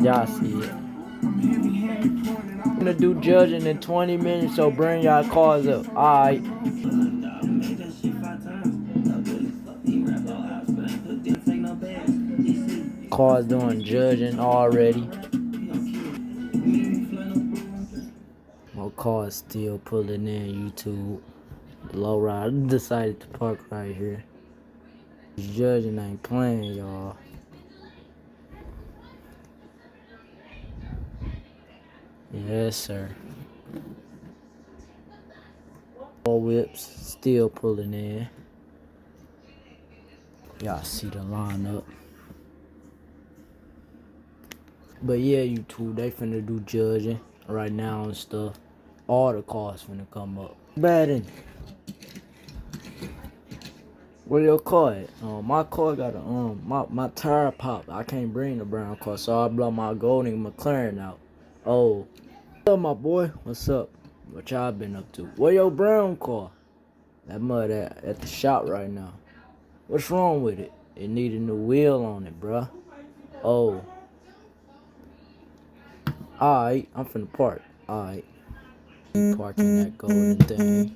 Y'all see it. I'm gonna do judging in 20 minutes, so bring y'all cars up. Alright. Cars doing judging already. My car's still pulling in YouTube. Low ride. I decided to park right here. Judging ain't playing, y'all. Yes, sir. All whips still pulling in. Y'all see the lineup. But yeah, YouTube, they finna do judging right now and stuff. All the cars finna come up. Bad in. Where your car at? My car got a my tire popped. I can't bring the brown car, so I blow my golden McLaren out. Oh, what's up, my boy? What's up? What y'all been up to? Where your brown car? That mud at the shop right now. What's wrong with it? It need a new wheel on it, bruh. Oh, alright. I'm finna park. Alright. Parking that golden thing.